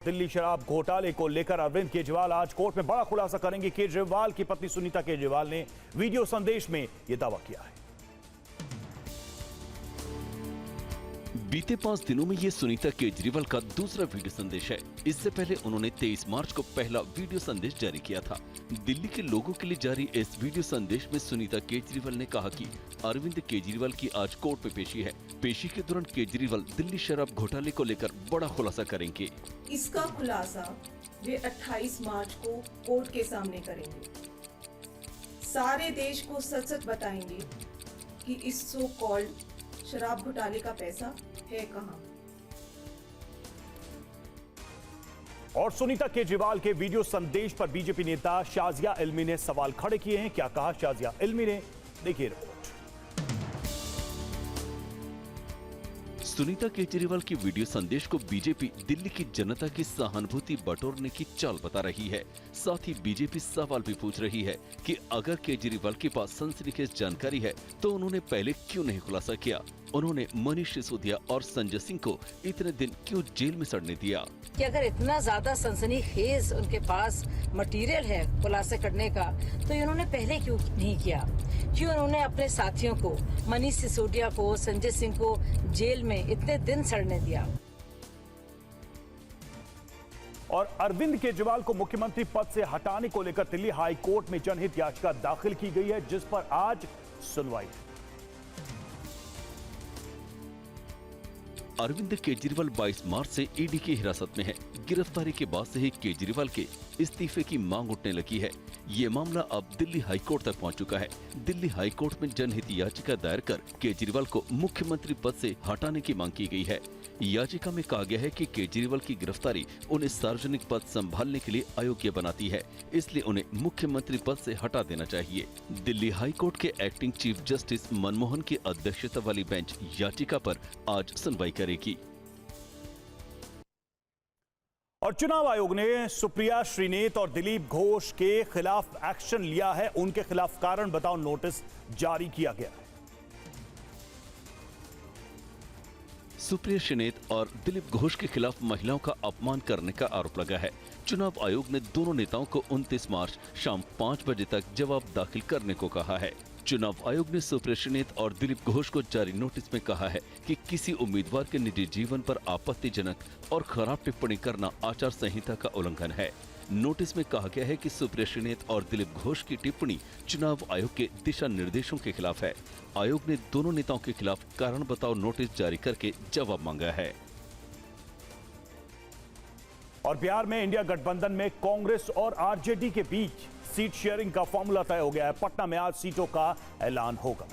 दिल्ली शराब घोटाले को लेकर अरविंद केजरीवाल आज कोर्ट में बड़ा खुलासा करेंगे। केजरीवाल की पत्नी सुनीता केजरीवाल ने वीडियो संदेश में यह दावा किया है। बीते 5 दिनों में ये सुनीता केजरीवाल का दूसरा वीडियो संदेश है। इससे पहले उन्होंने 23 मार्च को पहला वीडियो संदेश जारी किया था। दिल्ली के लोगों के लिए जारी इस वीडियो संदेश में सुनीता केजरीवाल ने कहा कि अरविंद केजरीवाल की आज कोर्ट में पेशी है। पेशी के दौरान केजरीवाल दिल्ली शराब घोटाले को लेकर बड़ा खुलासा करेंगे। इसका खुलासा वे 28 मार्च को कोर्ट के सामने करेंगे। सारे देश को सच सच बताएंगे कि इस सो कॉल्ड शराब घोटाले का पैसा है कहां। और सुनीता केजरीवाल के वीडियो संदेश पर बीजेपी नेता शाजिया इल्मी ने सवाल खड़े किए हैं। क्या कहा शाजिया इल्मी ने, देखिए रिपोर्ट। सुनीता केजरीवाल की वीडियो संदेश को बीजेपी दिल्ली की जनता की सहानुभूति बटोरने की चाल बता रही है। साथ ही बीजेपी सवाल भी पूछ रही है कि अगर केजरीवाल के पास सनसनीखेज जानकारी है तो उन्होंने पहले क्यों नहीं खुलासा किया। उन्होंने मनीष सिसोदिया और संजय सिंह को इतने दिन क्यों जेल में सड़ने दिया। कि अगर इतना ज्यादा सनसनीखेज उनके पास मटेरियल है खुलासे करने का, तो इन्होंने पहले क्यों नहीं किया? क्यों उन्होंने अपने साथियों को, मनीष सिसोदिया को, संजय सिंह को जेल में इतने दिन सड़ने दिया? और अरविंद केजरीवाल को मुख्यमंत्री पद से हटाने को लेकर दिल्ली हाई कोर्ट में जनहित याचिका दाखिल की गई है, जिस पर आज सुनवाई। अरविंद केजरीवाल 22 मार्च से ईडी की हिरासत में है। गिरफ्तारी के बाद से ही केजरीवाल के इस्तीफे की मांग उठने लगी है। ये मामला अब दिल्ली हाई कोर्ट तक पहुंच चुका है। दिल्ली हाई कोर्ट में जनहित याचिका दायर कर केजरीवाल को मुख्यमंत्री पद से हटाने की मांग की गई है। याचिका में कहा गया है कि केजरीवाल की गिरफ्तारी उन्हें सार्वजनिक पद संभालने के लिए अयोग्य बनाती है, इसलिए उन्हें मुख्यमंत्री पद से हटा देना चाहिए। दिल्ली हाई कोर्ट के एक्टिंग चीफ जस्टिस मनमोहन की अध्यक्षता वाली बेंच याचिका पर आज सुनवाई करेगी। और चुनाव आयोग ने सुप्रिया श्रीनेत और दिलीप घोष के खिलाफ एक्शन लिया है। उनके खिलाफ कारण बताओ नोटिस जारी किया गया है। सुप्रिया श्रीनेत और दिलीप घोष के खिलाफ महिलाओं का अपमान करने का आरोप लगा है। चुनाव आयोग ने दोनों नेताओं को 29 मार्च शाम 5 बजे तक जवाब दाखिल करने को कहा है। चुनाव आयोग ने सुप्रिया श्रीनेत और दिलीप घोष को जारी नोटिस में कहा है कि किसी उम्मीदवार के निजी जीवन पर आपत्तिजनक और खराब टिप्पणी करना आचार संहिता का उल्लंघन है। नोटिस में कहा गया है कि सुप्रिया श्रीनेत और दिलीप घोष की टिप्पणी चुनाव आयोग के दिशा निर्देशों के खिलाफ है। आयोग ने दोनों नेताओं के खिलाफ कारण बताओ नोटिस जारी करके जवाब मांगा है। और बिहार में इंडिया गठबंधन में कांग्रेस और आरजेडी के बीच सीट शेयरिंग का फॉर्मूला तय हो गया है। पटना में आज सीटों का ऐलान होगा।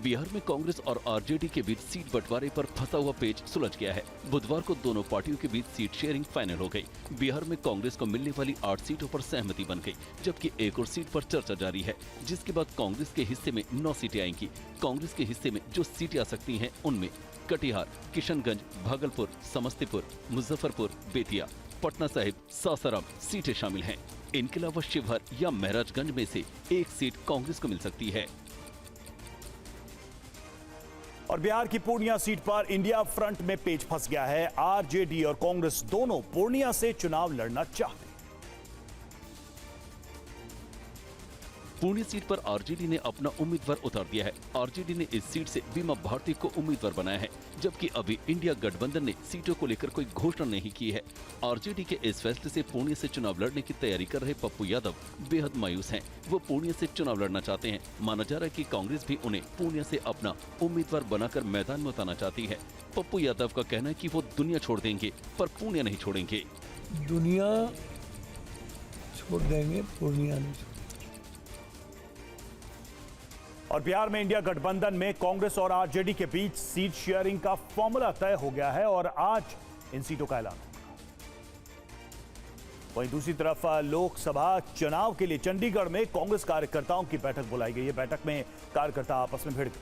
बिहार में कांग्रेस और आरजेडी के बीच सीट बंटवारे पर फंसा हुआ पेच सुलझ गया है। बुधवार को दोनों पार्टियों के बीच सीट शेयरिंग फाइनल हो गई। बिहार में कांग्रेस को मिलने वाली 8 सीटों पर सहमति बन गई, जबकि एक और सीट पर चर्चा जारी है, जिसके बाद कांग्रेस के हिस्से में 9 सीटें आएंगी। कांग्रेस के हिस्से में जो सीटें आ सकती हैं उनमें कटिहार, किशनगंज, भागलपुर, समस्तीपुर, मुजफ्फरपुर, बेतिया, पटना साहिब, सासाराम सीटें शामिल हैं। इनके अलावा शिवहर या महराजगंज में से एक सीट कांग्रेस को मिल सकती है। और बिहार की पूर्णिया सीट पर इंडिया फ्रंट में पेच फंस गया है। आरजेडी और कांग्रेस दोनों पूर्णिया से चुनाव लड़ना चाहते हैं। पुणे सीट पर आरजेडी ने अपना उम्मीदवार उतार दिया है। आरजेडी ने इस सीट से बीमा भारती को उम्मीदवार बनाया है, जबकि अभी इंडिया गठबंधन ने सीटों को लेकर कोई घोषणा नहीं की है। आरजेडी के इस फैसले से पुणे से चुनाव लड़ने की तैयारी कर रहे पप्पू यादव बेहद मायूस हैं। वो पुणे से चुनाव लड़ना चाहते हैं। माना जा रहा है कि कांग्रेस भी उन्हें पुणे से अपना उम्मीदवार बनाकर मैदान में उतारना चाहती है। पप्पू यादव का कहना है कि वो दुनिया छोड़ देंगे पर पुणे नहीं छोड़ेंगे। दुनिया छोड़ देंगे, पूर्णिया नहीं। और बिहार में इंडिया गठबंधन में कांग्रेस और आरजेडी के बीच सीट शेयरिंग का फॉर्मूला तय हो गया है और आज इन सीटों का ऐलान होगा। वहीं दूसरी तरफ लोकसभा चुनाव के लिए चंडीगढ़ में कांग्रेस कार्यकर्ताओं की बैठक बुलाई गई है। बैठक में कार्यकर्ता आपस में भिड़ गए।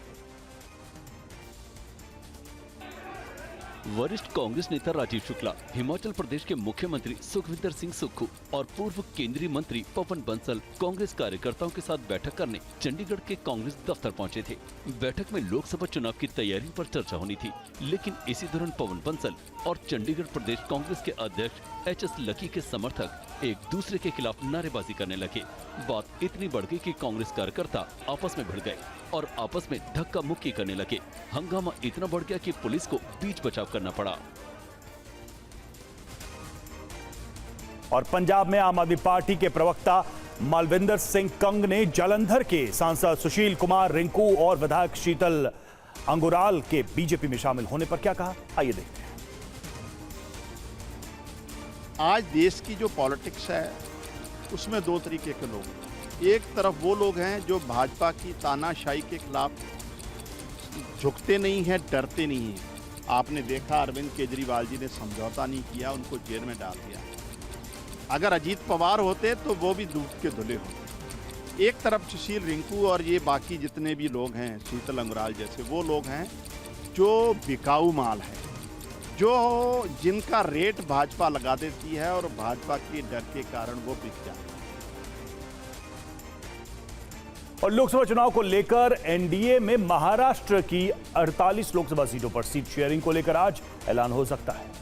वरिष्ठ कांग्रेस नेता राजीव शुक्ला, हिमाचल प्रदेश के मुख्यमंत्री सुखविंदर सिंह सुक्खू और पूर्व केंद्रीय मंत्री पवन बंसल कांग्रेस कार्यकर्ताओं के साथ बैठक करने चंडीगढ़ के कांग्रेस दफ्तर पहुंचे थे। बैठक में लोकसभा चुनाव की तैयारी पर चर्चा होनी थी, लेकिन इसी दौरान पवन बंसल और चंडीगढ़ प्रदेश कांग्रेस के अध्यक्ष HS लकी के समर्थक एक दूसरे के खिलाफ नारेबाजी करने लगे। बात इतनी बढ़ गई कि कांग्रेस कार्यकर्ता आपस में भिड़ गए और आपस में धक्का मुक्की करने लगे। हंगामा इतना बढ़ गया कि पुलिस को बीच बचाव करना पड़ा। और पंजाब में आम आदमी पार्टी के प्रवक्ता मालविंदर सिंह कंग ने जालंधर के सांसद सुशील कुमार रिंकू और विधायक शीतल अंगुराल के बीजेपी में शामिल होने पर क्या कहा, आइए देखते हैं। आज देश की जो पॉलिटिक्स है उसमें दो तरीके के लोग हैं। एक तरफ वो लोग हैं जो भाजपा की तानाशाही के खिलाफ झुकते नहीं हैं, डरते नहीं हैं। आपने देखा अरविंद केजरीवाल जी ने समझौता नहीं किया, उनको जेल में डाल दिया। अगर अजीत पवार होते तो वो भी दूध के धुले होते। एक तरफ सुशील रिंकू और ये बाकी जितने भी लोग हैं, शीतल अंगुराल जैसे, वो लोग हैं जो बिकाऊ माल है, जो जिनका रेट भाजपा लगा देती है और भाजपा के डर के कारण वो बिक जाते हैं। और लोकसभा चुनाव को लेकर एनडीए में महाराष्ट्र की 48 लोकसभा सीटों पर सीट शेयरिंग को लेकर आज ऐलान हो सकता है।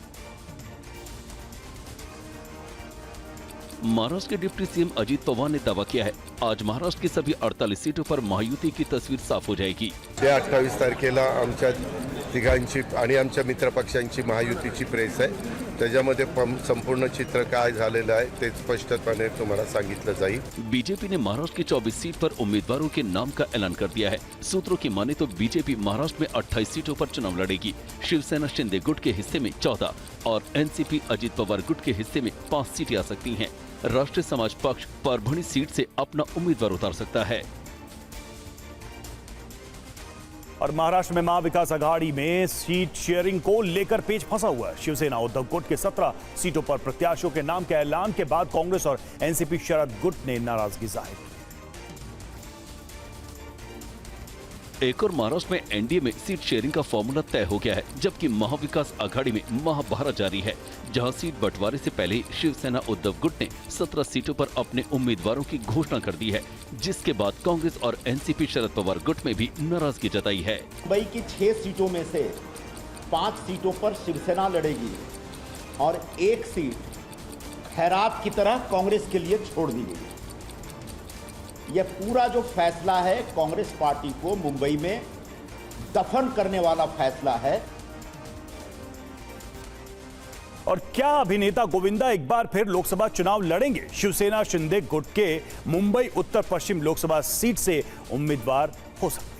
महाराष्ट्र के डिप्टी सीएम अजित पवार ने दावा किया है, आज महाराष्ट्र की सभी 48 सीटों पर महायुति की तस्वीर साफ हो जाएगी। 28 तारखेला आमच्या तिघांची आणि आमच्या मित्र पक्षांची महायुतीची प्रेस आहे, त्याच्यामध्ये संपूर्ण चित्र काय झालेलं आहे ते स्पष्टपणे तुम्हाला सांगितलं जाईल। बीजेपी ने महाराष्ट्र की 24 सीट पर उम्मीदवारों के नाम का ऐलान कर दिया है। सूत्रों की माने तो बीजेपी महाराष्ट्र में 28 सीटों पर चुनाव लड़ेगी। शिवसेना शिंदे गुट के हिस्से में 14 और एनसीपी अजित पवार गुट के हिस्से में 5 सीटें आ सकती हैं। राष्ट्रीय समाज पक्ष परभणी सीट से अपना उम्मीदवार उतार सकता है। और महाराष्ट्र में महाविकास आघाड़ी में सीट शेयरिंग को लेकर पेच फंसा हुआ है। शिवसेना उद्धव गुट के 17 सीटों पर प्रत्याशियों के नाम के ऐलान के बाद कांग्रेस और एनसीपी शरद गुट ने नाराजगी जाहिर की। एक और महाराष्ट्र में एनडीए में सीट शेयरिंग का फॉर्मूला तय हो गया है, जबकि महाविकास आघाड़ी में महाभारत जारी है, जहां सीट बंटवारे से पहले ही शिवसेना उद्धव गुट ने 17 सीटों पर अपने उम्मीदवारों की घोषणा कर दी है, जिसके बाद कांग्रेस और एनसीपी शरद पवार गुट में भी नाराजगी जताई है। मुंबई की 6 सीटों में से 5 सीटों पर शिवसेना लड़ेगी और 1 सीट खैरात की तरह कांग्रेस के लिए छोड़ दी गई। यह पूरा जो फैसला है कांग्रेस पार्टी को मुंबई में दफन करने वाला फैसला है। और क्या अभिनेता गोविंदा एक बार फिर लोकसभा चुनाव लड़ेंगे? शिवसेना शिंदे गुट के मुंबई उत्तर पश्चिम लोकसभा सीट से उम्मीदवार हो सकते हैं।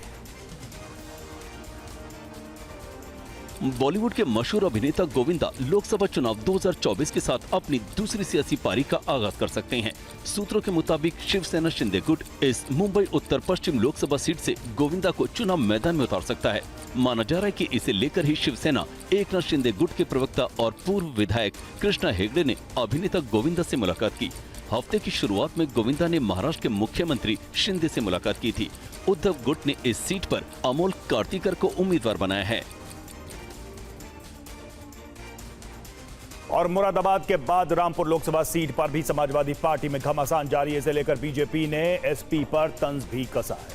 बॉलीवुड के मशहूर अभिनेता गोविंदा लोकसभा चुनाव 2024 के साथ अपनी दूसरी सियासी पारी का आगाज कर सकते हैं। सूत्रों के मुताबिक शिवसेना शिंदे गुट इस मुंबई उत्तर पश्चिम लोकसभा सीट से गोविंदा को चुनाव मैदान में उतार सकता है। माना जा रहा है कि इसे लेकर ही शिवसेना एकनाथ शिंदे गुट के प्रवक्ता और पूर्व विधायक कृष्णा हेगड़े ने अभिनेता गोविंदा से मुलाकात की। हफ्ते की शुरुआत में गोविंदा ने महाराष्ट्र के मुख्यमंत्री शिंदे से मुलाकात की थी। उद्धव गुट ने इस सीट पर अमोल कार्तिकर को उम्मीदवार बनाया है। और मुरादाबाद के बाद रामपुर लोकसभा सीट पर भी समाजवादी पार्टी में घमासान जारी है। इसे लेकर बीजेपी ने एसपी पर तंज भी कसा है।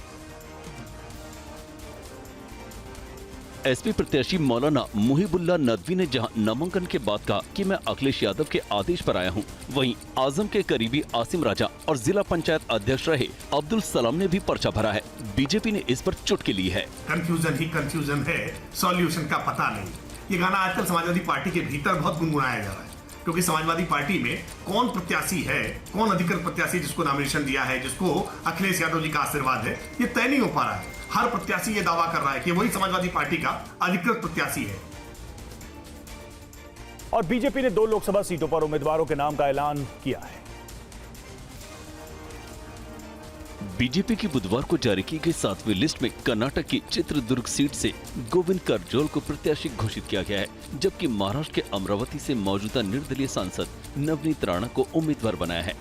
एसपी प्रत्याशी मौलाना मुहिबुल्लाह नदवी ने जहां नामांकन के बाद कहा कि मैं अखिलेश यादव के आदेश पर आया हूं, वहीं आजम के करीबी आसिम राजा और जिला पंचायत अध्यक्ष रहे अब्दुल सलाम ने भी पर्चा भरा है। बीजेपी ने इस पर चुटकी ली है। कंफ्यूजन ही कंफ्यूजन है, सॉल्यूशन का पता नहीं। ये गाना आजकल समाजवादी पार्टी के भीतर बहुत गुनगुनाया जा रहा है, क्योंकि समाजवादी पार्टी में कौन प्रत्याशी है, कौन अधिकृत प्रत्याशी जिसको नॉमिनेशन दिया है, जिसको अखिलेश यादव जी का आशीर्वाद है, ये तय नहीं हो पा रहा है। हर प्रत्याशी ये दावा कर रहा है कि वही समाजवादी पार्टी का अधिकृत प्रत्याशी है। और बीजेपी ने 2 लोकसभा सीटों पर उम्मीदवारों के नाम का ऐलान किया है। बीजेपी की बुधवार को जारी की गई 7वीं लिस्ट में कर्नाटक की चित्रदुर्ग सीट से गोविंद करजोल को प्रत्याशी घोषित किया गया है, जबकि महाराष्ट्र के अमरावती से मौजूदा निर्दलीय सांसद नवनीत राणा को उम्मीदवार बनाया है।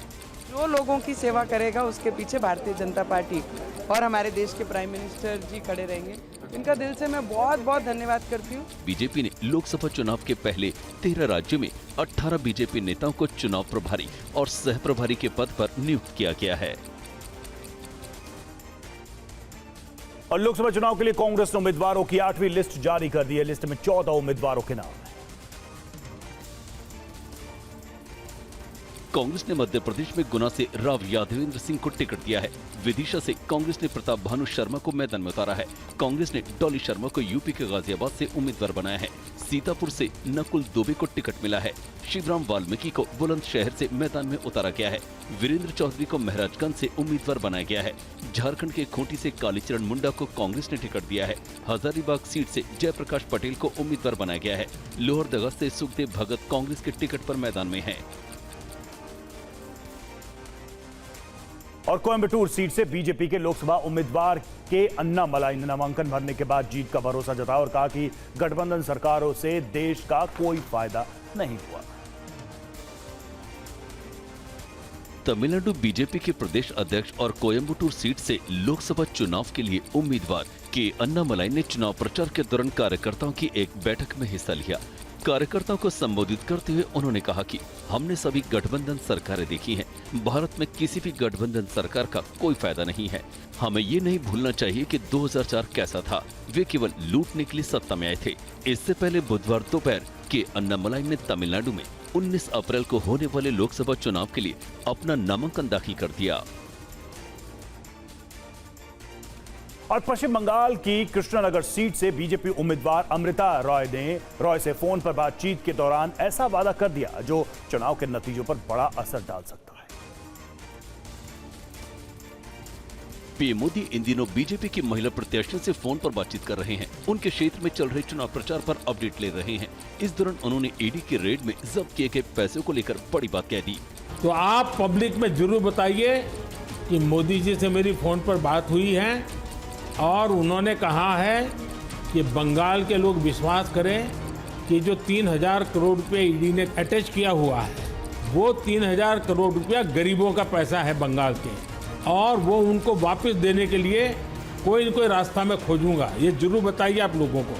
जो लोगों की सेवा करेगा उसके पीछे भारतीय जनता पार्टी और हमारे देश के प्राइम मिनिस्टर जी खड़े रहेंगे। इनका दिल से मैं बहुत बहुत धन्यवाद करती हूँ। बीजेपी ने लोकसभा चुनाव के पहले 13 राज्यों में 18 बीजेपी नेताओं को चुनाव प्रभारी और सह प्रभारी के पद पर नियुक्त किया गया है। और लोकसभा चुनाव के लिए कांग्रेस ने उम्मीदवारों की 8वीं लिस्ट जारी कर दी है। लिस्ट में 14 उम्मीदवारों के नाम हैं। कांग्रेस ने मध्य प्रदेश में गुना से राव यादवेंद्र सिंह को टिकट दिया है। विदिशा से कांग्रेस ने प्रताप भानु शर्मा को मैदान में उतारा है। कांग्रेस ने डॉली शर्मा को यूपी के गाजियाबाद से उम्मीदवार बनाया है। सीतापुर से नकुल दुबे को टिकट मिला है। शिवराम वाल्मीकि को बुलंदशहर से मैदान में उतारा गया है। वीरेंद्र चौधरी को महराजगंज से उम्मीदवार बनाया गया है। झारखंड के खूंटी से कालीचरण मुंडा को कांग्रेस ने टिकट दिया है। हजारीबाग सीट से जयप्रकाश पटेल को उम्मीदवार बनाया गया है। लोहरदगा से सुखदेव भगत कांग्रेस के टिकट पर मैदान में है। और कोयंबटूर सीट से बीजेपी के लोकसभा उम्मीदवार के अन्नामलाई ने नामांकन भरने के बाद जीत का भरोसा जताया और कहा कि गठबंधन सरकारों से देश का कोई फायदा नहीं हुआ। तमिलनाडु बीजेपी के प्रदेश अध्यक्ष और कोयंबटूर सीट से लोकसभा चुनाव के लिए उम्मीदवार के अन्नामलाई ने चुनाव प्रचार के दौरान कार्यकर्ताओं की एक बैठक में हिस्सा लिया। कार्यकर्ताओं को संबोधित करते हुए उन्होंने कहा कि हमने सभी गठबंधन सरकारें देखी हैं। भारत में किसी भी गठबंधन सरकार का कोई फायदा नहीं है। हमें ये नहीं भूलना चाहिए कि 2004 कैसा था। वे केवल लूटने के लिए सत्ता में आए थे। इससे पहले बुधवार दोपहर के अन्नामलाई ने तमिलनाडु में 19 अप्रैल को होने वाले लोकसभा चुनाव के लिए अपना नामांकन दाखिल कर दिया। और पश्चिम बंगाल की कृष्णनगर सीट से बीजेपी उम्मीदवार अमृता रॉय ने रॉय से फोन पर बातचीत के दौरान ऐसा वादा कर दिया जो चुनाव के नतीजों पर बड़ा असर डाल सकता है। पीएम मोदी इन दिनों बीजेपी की महिला प्रत्याशियों से फोन पर बातचीत कर रहे हैं। उनके क्षेत्र में चल रहे चुनाव प्रचार पर अपडेट ले रहे हैं। इस दौरान उन्होंने ईडी के रेड में जब्त किए गए पैसों को लेकर बड़ी बात कह दी। तो आप पब्लिक में जरूर बताइए कि मोदी जी से मेरी फोन पर बात हुई है और उन्होंने कहा है कि बंगाल के लोग विश्वास करें कि जो 3000 करोड़ रुपए ईडी ने अटैच किया हुआ है वो 3000 करोड़ रुपया गरीबों का पैसा है बंगाल के, और वो उनको वापस देने के लिए कोई न कोई रास्ता मैं खोजूंगा। ये जरूर बताइए आप लोगों को।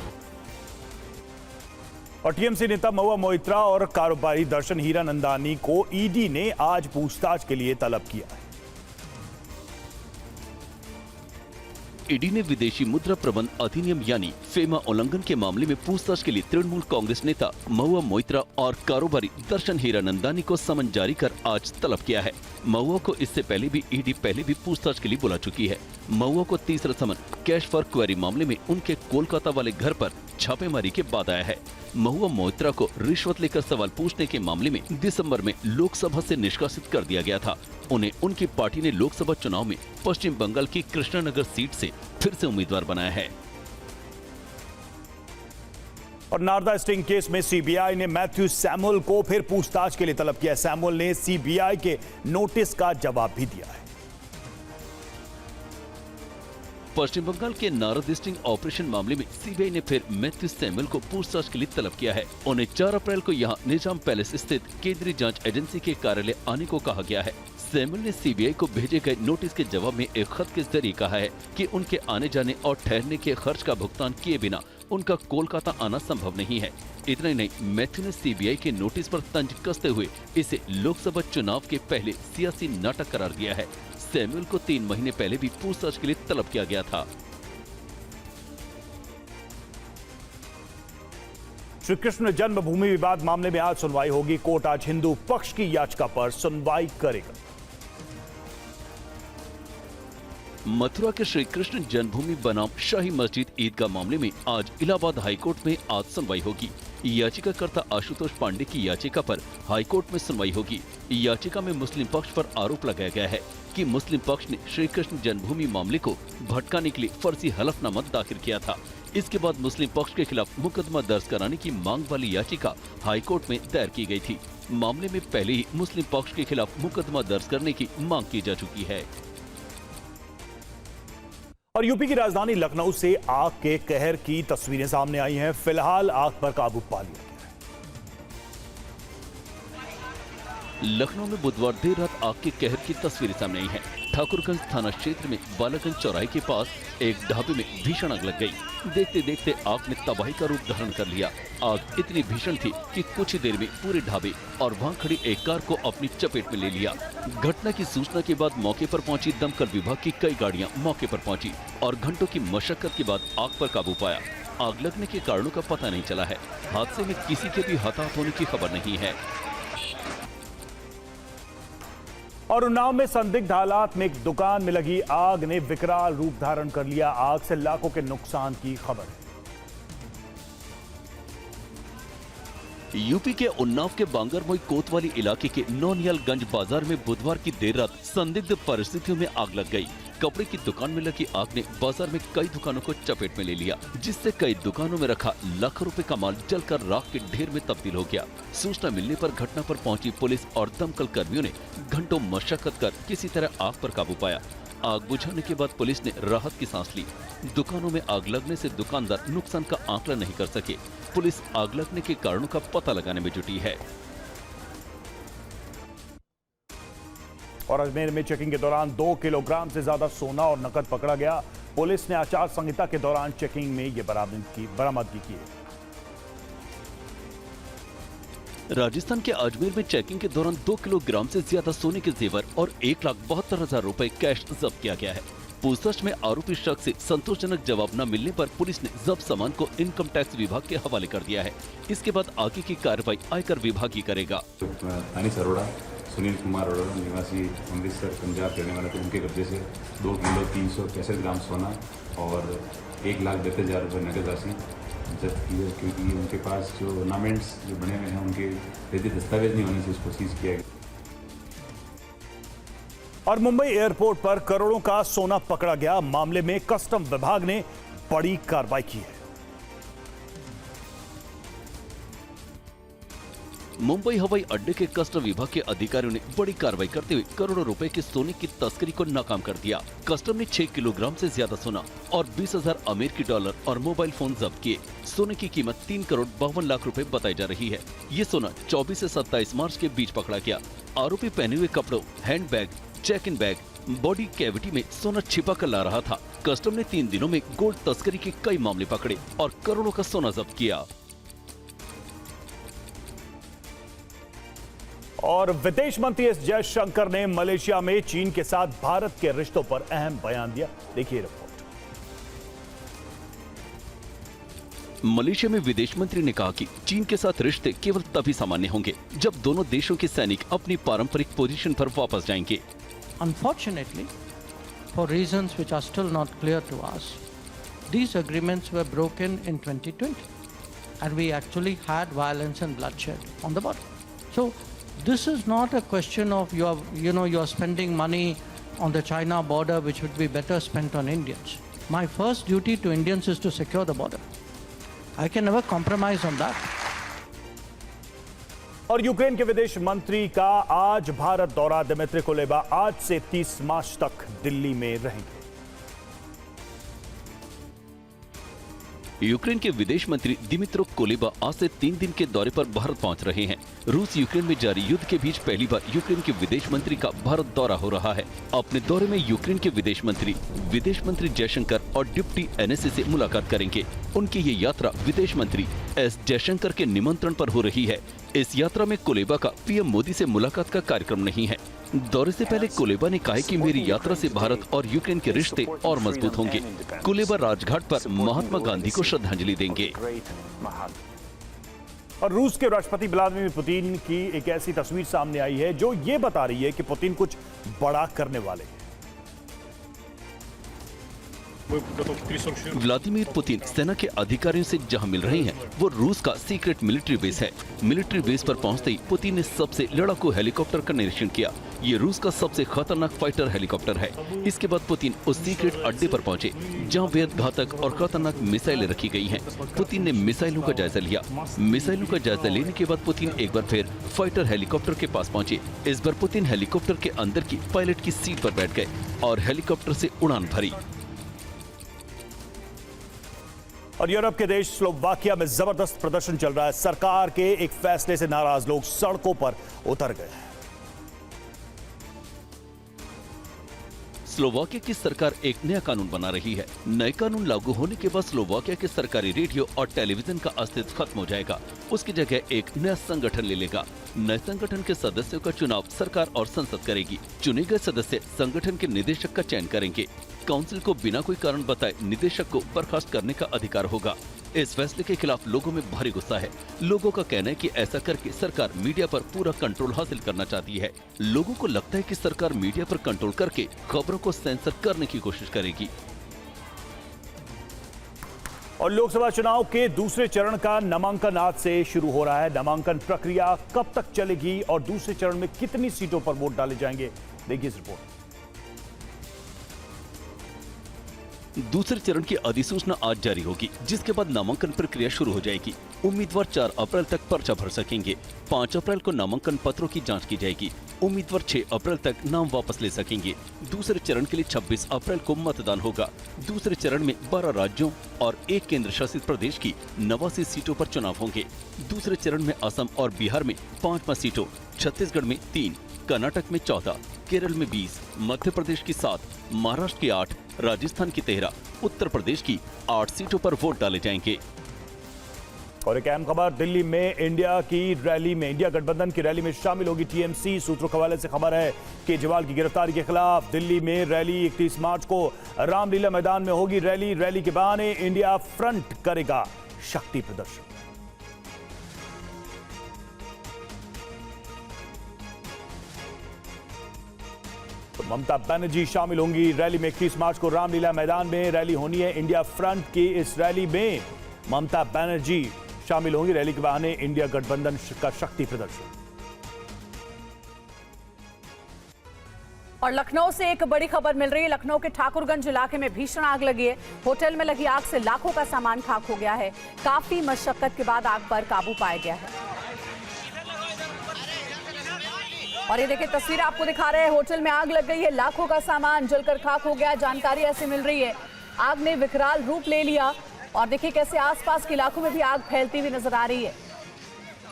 और टीएमसी नेता महुआ मोइत्रा और कारोबारी दर्शन हीरानंदानी को ईडी ने आज पूछताछ के लिए तलब किया है। ईडी ने विदेशी मुद्रा प्रबंध अधिनियम यानी फेमा उल्लंघन के मामले में पूछताछ के लिए तृणमूल कांग्रेस नेता महुआ मोइत्रा और कारोबारी दर्शन हीरानंदानी को समन जारी कर आज तलब किया है। महुआ को इससे पहले भी ईडी पूछताछ के लिए बुला चुकी है। महुआ को तीसरा समन कैश फॉर क्वेरी मामले में उनके कोलकाता वाले घर पर छापेमारी के बाद आया है। महुआ मोइत्रा को रिश्वत लेकर सवाल पूछने के मामले में दिसंबर में लोकसभा से निष्कासित कर दिया गया था। उन्हें उनकी पार्टी ने लोकसभा चुनाव में पश्चिम बंगाल की कृष्णनगर सीट से फिर से उम्मीदवार बनाया है। और नारदा स्टिंग केस में सीबीआई ने मैथ्यू सैमुअल को फिर पूछताछ के लिए तलब किया। सैमुअल ने सीबीआई के नोटिस का जवाब भी दिया है। पश्चिम बंगाल के नारद स्टिंग ऑपरेशन मामले में सीबीआई ने फिर मैथ्यू सैमुअल को पूछताछ के लिए तलब किया है। उन्हें 4 अप्रैल को यहां निजाम पैलेस स्थित केंद्रीय जांच एजेंसी के कार्यालय आने को कहा गया है। सैमुअल ने सीबीआई को भेजे गए नोटिस के जवाब में एक खत के जरिए कहा है कि उनके आने जाने और ठहरने के खर्च का भुगतान किए बिना उनका कोलकाता आना संभव नहीं है। इतना ही नहीं, मैथ्यू ने सीबीआई के नोटिस पर तंज कसते हुए इसे लोकसभा चुनाव के पहले सियासी नाटक करार दिया है। सैमुअल को 3 महीने पहले भी पूछताछ के लिए तलब किया गया था। श्री कृष्ण जन्मभूमि विवाद मामले में आज सुनवाई होगी। कोर्ट आज हिंदू पक्ष की याचिका पर सुनवाई करेगा। मथुरा के श्री कृष्ण जन्मभूमि बनाम शाही मस्जिद ईदगाह मामले में आज इलाहाबाद हाईकोर्ट में आज सुनवाई होगी। याचिकाकर्ता आशुतोष पांडे की याचिका पर हाईकोर्ट में सुनवाई होगी। याचिका में मुस्लिम पक्ष पर आरोप लगाया गया है कि मुस्लिम पक्ष ने श्री कृष्ण जन्मभूमि मामले को भटकाने के लिए फर्जी हलफनामा दाखिल किया था। इसके बाद मुस्लिम पक्ष के खिलाफ मुकदमा दर्ज कराने की मांग वाली याचिका हाईकोर्ट में दायर की गई थी। मामले में पहले ही मुस्लिम पक्ष के खिलाफ मुकदमा दर्ज करने की मांग की जा चुकी है। और यूपी की राजधानी लखनऊ से आग के कहर की तस्वीरें सामने आई हैं। फिलहाल आग पर काबू पा लिया गया है। लखनऊ में बुधवार देर रात आग के कहर की तस्वीरें सामने आई हैं। ठाकुरगंज थाना क्षेत्र में बालागंज चौराहे के पास एक ढाबे में भीषण आग लग गई। देखते देखते आग ने तबाही का रूप धारण कर लिया। आग इतनी भीषण थी कि कुछ ही देर में पूरे ढाबे और वहां खड़ी एक कार को अपनी चपेट में ले लिया। घटना की सूचना के बाद मौके पर पहुंची दमकल विभाग की कई गाड़ियां मौके पर पहुंची और घंटों की मशक्कत के बाद आग पर काबू पाया। आग लगने के कारणों का पता नहीं चला है। हादसे में किसी के भी हताहत होने की खबर नहीं है। और उन्नाव में संदिग्ध हालात में एक दुकान में लगी आग ने विकराल रूप धारण कर लिया। आग से लाखों के नुकसान की खबर है। यूपी के उन्नाव के बांगरमोई कोतवाली इलाके के नौनियालगंज बाजार में बुधवार की देर रात संदिग्ध परिस्थितियों में आग लग गई। कपड़े की दुकान में लगी आग ने बाजार में कई दुकानों को चपेट में ले लिया, जिससे कई दुकानों में रखा लाखों रुपए का माल जलकर राख के ढेर में तब्दील हो गया। सूचना मिलने पर घटना पर पहुंची पुलिस और दमकल कर्मियों ने घंटों मशक्कत कर किसी तरह आग पर काबू पाया। आग बुझाने के बाद पुलिस ने राहत की सांस ली। दुकानों में आग लगने से दुकानदार नुकसान का आंकलन नहीं कर सके। पुलिस आग लगने के कारणों का पता लगाने में जुटी है। और अजमेर में चेकिंग के दौरान 2 किलोग्राम से ज्यादा सोना और नकद पकड़ा गया। पुलिस ने आचार संहिता के दौरान चेकिंग में ये बरामदगी की है। राजस्थान के अजमेर में चेकिंग के दौरान 2 किलोग्राम से ज्यादा सोने के जेवर और 1,72,000 रुपए कैश जब्त किया गया है। पूछताछ में आरोपी शख्स से संतोषजनक जवाब न मिलने पर पुलिस ने जब्त सामान को इनकम टैक्स विभाग के हवाले कर दिया है। इसके बाद आगे की कार्रवाई आयकर विभाग ही करेगा। सुनील कुमार अरोड़ा निवासी अमृतसर पंजाब रहने वाले थे। उनके कब्जे से 2 किलो 365 ग्राम सोना और 1,72,000 रुपये नकद राशि जब्त की है, क्योंकि उनके पास जो ऑर्नामेंट्स जो बने हुए हैं उनके वैध दस्तावेज नहीं होने से उसको सीज किया गया। और मुंबई एयरपोर्ट पर करोड़ों का सोना पकड़ा गया। मामले में कस्टम विभाग ने बड़ी कार्रवाई की है। मुंबई हवाई अड्डे के कस्टम विभाग के अधिकारियों ने बड़ी कार्रवाई करते हुए करोड़ों रुपए के सोने की तस्करी को नाकाम कर दिया। कस्टम ने 6 किलोग्राम से ज्यादा सोना और 20,000 अमेरिकी डॉलर और मोबाइल फोन जब्त किए। सोने की कीमत 3 करोड़ 52 लाख रुपए बताई जा रही है। ये सोना 24 से 27 मार्च के बीच पकड़ा गया। आरोपी पहने हुए कपड़ों, handbag, check in bag, body cavity में सोना छिपा कर ला रहा था। कस्टम ने 3 दिनों में गोल्ड तस्करी के कई मामले पकड़े और करोड़ों का सोना जब्त किया। और विदेश मंत्री एस जयशंकर ने मलेशिया में चीन के साथ भारत के रिश्तों पर अहम बयान दिया। देखिए रिपोर्ट। मलेशिया में विदेश मंत्री ने कहा कि चीन के साथ रिश्ते केवल तभी सामान्य होंगे जब दोनों देशों के सैनिक अपनी पारंपरिक पोजीशन पर वापस जाएंगे। Unfortunately, for reasons which are still not clear to us, these agreements were broken in 2020, and we actually had violence and bloodshed on the border. So this is not a question of you're spending money on the China border which would be better spent on Indians. My first duty to Indians is to secure the border. I can never compromise on that. और Ukraine के विदेश मंत्री का आज भारत दौरा। Dmitry Kuleba आज से 30 मार्च तक दिल्ली में रहेंगे। यूक्रेन के विदेश मंत्री दिमित्रो कुलेबा आज से 3 दिन के दौरे पर भारत पहुंच रहे हैं। रूस यूक्रेन में जारी युद्ध के बीच पहली बार यूक्रेन के विदेश मंत्री का भारत दौरा हो रहा है। अपने दौरे में यूक्रेन के विदेश मंत्री जयशंकर और डिप्टी एनएसए से मुलाकात करेंगे। उनकी ये यात्रा विदेश मंत्री एस जयशंकर के निमंत्रण पर हो रही है। इस यात्रा में कुलेबा का पीएम मोदी से मुलाकात का कार्यक्रम नहीं है। दौरे से पहले कुलेबा ने कहा कि मेरी यात्रा से भारत और यूक्रेन के रिश्ते और मजबूत होंगे। कुलेबा राजघाट पर महात्मा गांधी को श्रद्धांजलि देंगे। और रूस के राष्ट्रपति व्लादिमीर पुतिन की एक ऐसी तस्वीर सामने आई है जो ये बता रही है कि पुतिन कुछ बड़ा करने वाले हैं। व्लादिमीर पुतिन सेना के अधिकारियों से जहां मिल रहे हैं वो रूस का सीक्रेट मिलिट्री बेस है। मिलिट्री बेस पर पहुंचते ही पुतिन ने सबसे लड़ाकू हेलीकॉप्टर का निरीक्षण किया। ये रूस का सबसे खतरनाक फाइटर हेलीकॉप्टर है। इसके बाद पुतिन उस सीक्रेट अड्डे पर पहुंचे जहां बेहद घातक और खतरनाक मिसाइलें रखी गई हैं। पुतिन ने मिसाइलों का जायजा लिया। मिसाइलों का जायजा लेने के बाद पुतिन एक बार फिर फाइटर हेलीकॉप्टर के पास पहुंचे। इस बार पुतिन हेलीकॉप्टर के अंदर की पायलट की सीट पर बैठ गए और हेलीकॉप्टर से उड़ान भरी। और यूरोप के देश स्लोवाकिया में जबरदस्त प्रदर्शन चल रहा है। सरकार के एक फैसले से नाराज लोग सड़कों पर उतर गए। स्लोवाकिया की सरकार एक नया कानून बना रही है। नए कानून लागू होने के बाद स्लोवाकिया के सरकारी रेडियो और टेलीविजन का अस्तित्व खत्म हो जाएगा। उसकी जगह एक नया संगठन ले लेगा। नए संगठन के सदस्यों का चुनाव सरकार और संसद करेगी। चुने गए सदस्य संगठन के निदेशक का चयन करेंगे। काउंसिल को बिना कोई कारण बताए निदेशक को बर्खास्त करने का अधिकार होगा। इस फैसले के खिलाफ लोगों में भारी गुस्सा है। लोगों का कहना है कि ऐसा करके सरकार मीडिया पर पूरा कंट्रोल हासिल करना चाहती है। लोगों को लगता है कि सरकार मीडिया पर कंट्रोल करके खबरों को सेंसर करने की कोशिश करेगी। और लोकसभा चुनाव के दूसरे चरण का नामांकन आज से शुरू हो रहा है। नामांकन प्रक्रिया कब तक चलेगी और दूसरे चरण में कितनी सीटों पर वोट डाले जाएंगे, देखिए इस रिपोर्ट। दूसरे चरण की अधिसूचना आज जारी होगी, जिसके बाद नामांकन प्रक्रिया शुरू हो जाएगी। उम्मीदवार 4 अप्रैल तक पर्चा भर सकेंगे। 5 अप्रैल को नामांकन पत्रों की जांच की जाएगी। उम्मीदवार 6 अप्रैल तक नाम वापस ले सकेंगे। दूसरे चरण के लिए 26 अप्रैल को मतदान होगा। दूसरे चरण में 12 राज्यों और 1 केंद्र शासित प्रदेश की 89 सीटों पर चुनाव होंगे। दूसरे चरण में असम और बिहार में 5 सीटों, छत्तीसगढ़ में 3, कर्नाटक में 14, केरल में 20, मध्य प्रदेश की 7, महाराष्ट्र की 8, राजस्थान की 13, उत्तर प्रदेश की 8 सीटों पर वोट डाले जाएंगे। और एक अहम खबर, दिल्ली में इंडिया गठबंधन की रैली में शामिल होगी टीएमसी। सूत्रों के हवाले से खबर है केजरीवाल की गिरफ्तारी के खिलाफ दिल्ली में रैली 31 मार्च को रामलीला मैदान में होगी। रैली के बहाने इंडिया फ्रंट करेगा शक्ति प्रदर्शन। ममता बनर्जी शामिल होंगी रैली में। 31 मार्च को रामलीला मैदान में रैली होनी है इंडिया फ्रंट की। इस रैली में ममता बनर्जी शामिल होंगी। रैली के बहाने इंडिया गठबंधन का शक्ति प्रदर्शन। और लखनऊ से एक बड़ी खबर मिल रही है। लखनऊ के ठाकुरगंज इलाके में भीषण आग लगी है। होटल में लगी आग से लाखों का सामान खाक हो गया है। काफी मशक्कत के बाद आग पर काबू पाया गया है। और ये देखिए तस्वीर आपको दिखा रहे हैं। होटल में आग लग गई है, लाखों का सामान जलकर खाक हो गया। जानकारी ऐसे मिल रही है आग ने विकराल रूप ले लिया। और देखिए कैसे आसपास के इलाकों में भी आग फैलती हुई नजर आ रही है।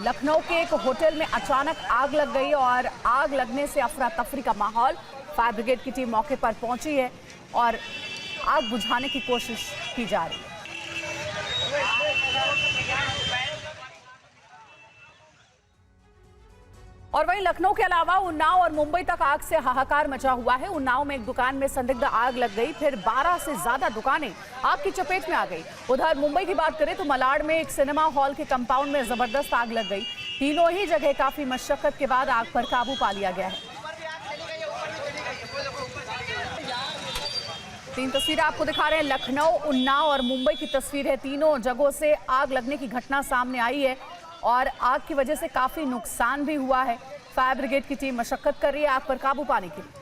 लखनऊ के एक होटल में अचानक आग लग गई और आग लगने से अफरा तफरी का माहौल। फायर ब्रिगेड की टीम मौके पर पहुंची है और आग बुझाने की कोशिश की जा रही है। और वहीं लखनऊ के अलावा उन्नाव और मुंबई तक आग से हाहाकार मचा हुआ है। उन्नाव में एक दुकान में संदिग्ध आग लग गई, फिर 12 से ज्यादा दुकानें आग की चपेट में आ गई। उधर मुंबई की बात करें तो मलाड में एक सिनेमा हॉल के कंपाउंड में जबरदस्त आग लग गई। तीनों ही जगह काफी मशक्कत के बाद आग पर काबू पा लिया गया है। 3 तस्वीरें आपको दिखा रहे हैं। लखनऊ, उन्नाव और मुंबई की तस्वीर है। तीनों जगहों से आग लगने की घटना सामने आई है और आग की वजह से काफी नुकसान भी हुआ है। फायर ब्रिगेड की टीम मशक्कत कर रही है आग पर काबू पाने के लिए।